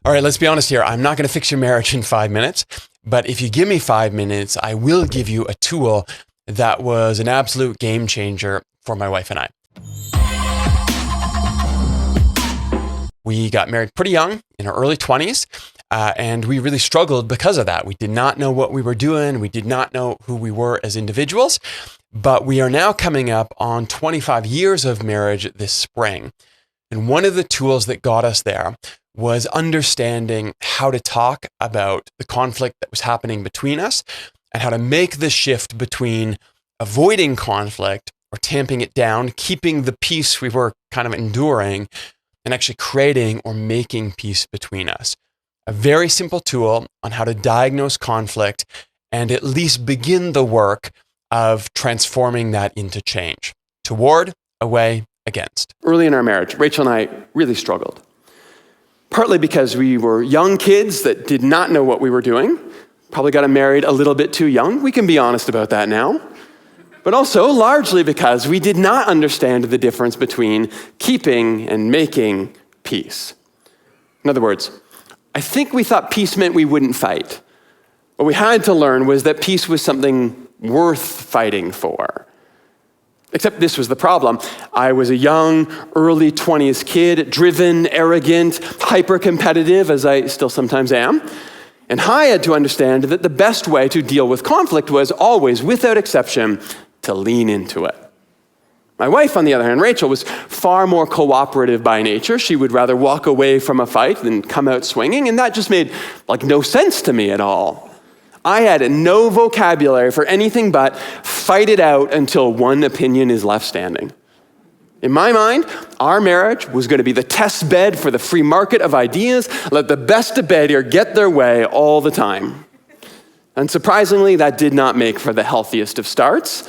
All right, let's be honest here. I'm not going to fix your marriage in 5 minutes, but if you give me 5 minutes, I will give you a tool that was an absolute game changer for my wife and I. We got married pretty young, in our early 20s, and we really struggled because of that. We did not know what we were doing. We did not know who we were as individuals, but we are now coming up on 25 years of marriage this spring. And one of the tools that got us there was understanding how to talk about the conflict that was happening between us and how to make the shift between avoiding conflict or tamping it down, keeping the peace we were kind of enduring, and actually creating or making peace between us. A very simple tool on how to diagnose conflict and at least begin the work of transforming that into change. Toward, away, against. Early in our marriage, Rachel and I really struggled. Partly because we were young kids that did not know what we were doing, probably got married a little bit too young. We can be honest about that now. But also largely because we did not understand the difference between keeping and making peace. In other words, I think we thought peace meant we wouldn't fight. What we had to learn was that peace was something worth fighting for. Except this was the problem. I was a young, early 20s kid, driven, arrogant, hyper-competitive, as I still sometimes am. And I had to understand that the best way to deal with conflict was always, without exception, to lean into it. My wife, on the other hand, Rachel, was far more cooperative by nature. She would rather walk away from a fight than come out swinging, and that just made no sense to me at all. I had no vocabulary for anything but fight it out until one opinion is left standing. In my mind, our marriage was going to be the test bed for the free market of ideas. Let the best debater get their way all the time. Unsurprisingly, that did not make for the healthiest of starts.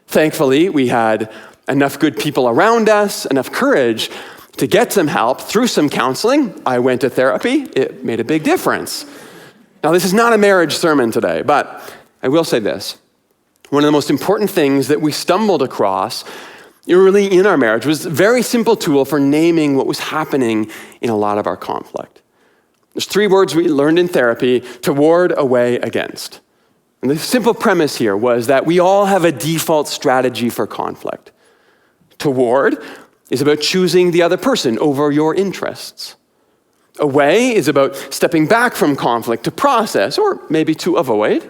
Thankfully, we had enough good people around us, enough courage to get some help through some counseling. I went to therapy. It made a big difference. Now, this is not a marriage sermon today, but I will say this. One of the most important things that we stumbled across early in our marriage was a very simple tool for naming what was happening in a lot of our conflict. There's 3 words we learned in therapy: toward, away, against. And the simple premise here was that we all have a default strategy for conflict. Toward is about choosing the other person over your interests. Away is about stepping back from conflict to process, or maybe to avoid.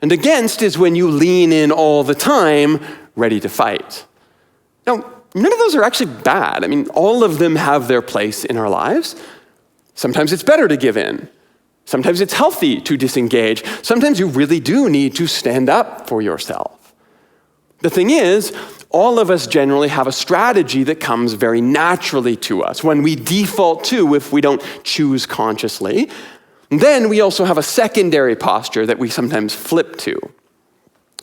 And against is when you lean in all the time, ready to fight. Now, none of those are actually bad. I mean, all of them have their place in our lives. Sometimes it's better to give in. Sometimes it's healthy to disengage. Sometimes you really do need to stand up for yourself. The thing is, all of us generally have a strategy that comes very naturally to us, when we default to if we don't choose consciously. And then we also have a secondary posture that we sometimes flip to.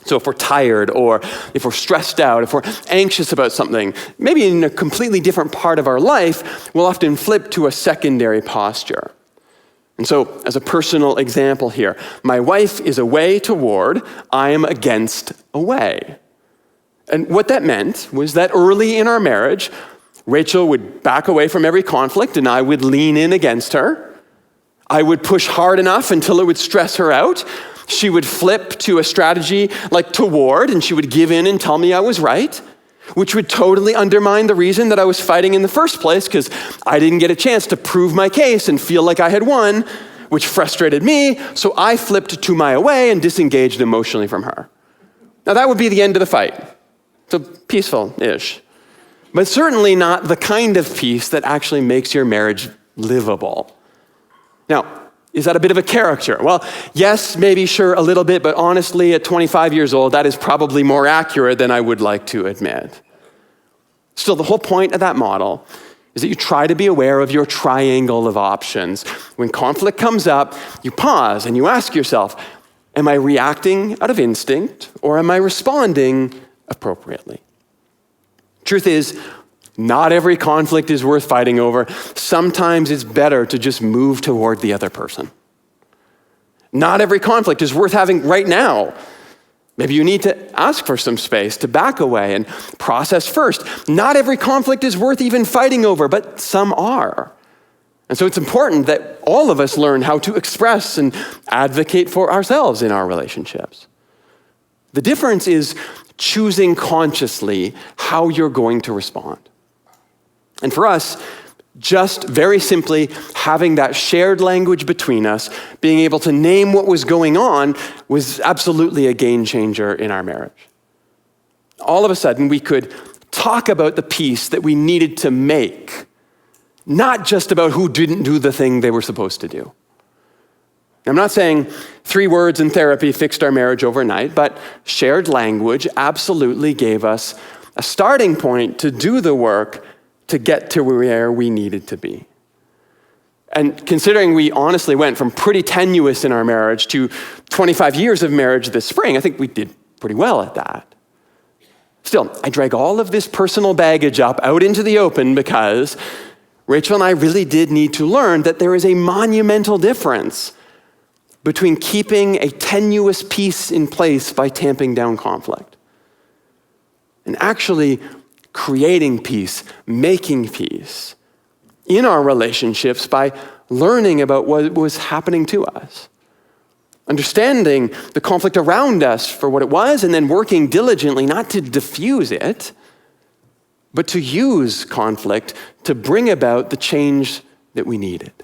So if we're tired, or if we're stressed out, if we're anxious about something, maybe in a completely different part of our life, we'll often flip to a secondary posture. And so, as a personal example here, my wife is away toward, I am against away. And what that meant was that early in our marriage, Rachel would back away from every conflict and I would lean in against her. I would push hard enough until it would stress her out. She would flip to a strategy like toward, and she would give in and tell me I was right, which would totally undermine the reason that I was fighting in the first place, because I didn't get a chance to prove my case and feel like I had won, which frustrated me, so I flipped to my away and disengaged emotionally from her. Now that would be the end of the fight. So peaceful-ish. But certainly not the kind of peace that actually makes your marriage livable. Now, is that a bit of a character? Well, yes, maybe, sure, a little bit, but honestly, at 25 years old, that is probably more accurate than I would like to admit. Still, the whole point of that model is that you try to be aware of your triangle of options. When conflict comes up, you pause and you ask yourself, am I reacting out of instinct, or am I responding appropriately? Truth is, not every conflict is worth fighting over. Sometimes it's better to just move toward the other person. Not every conflict is worth having right now. Maybe you need to ask for some space to back away and process first. Not every conflict is worth even fighting over, but some are. And so it's important that all of us learn how to express and advocate for ourselves in our relationships. The difference is choosing consciously how you're going to respond. And for us, just very simply having that shared language between us, being able to name what was going on, was absolutely a game changer in our marriage. All of a sudden, we could talk about the peace that we needed to make, not just about who didn't do the thing they were supposed to do. I'm not saying 3 words in therapy fixed our marriage overnight, but shared language absolutely gave us a starting point to do the work to get to where we needed to be. And considering we honestly went from pretty tenuous in our marriage to 25 years of marriage this spring, I think we did pretty well at that. Still, I drag all of this personal baggage out into the open because Rachel and I really did need to learn that there is a monumental difference between keeping a tenuous peace in place by tamping down conflict and actually creating peace, making peace in our relationships by learning about what was happening to us, understanding the conflict around us for what it was, and then working diligently not to diffuse it, but to use conflict to bring about the change that we needed.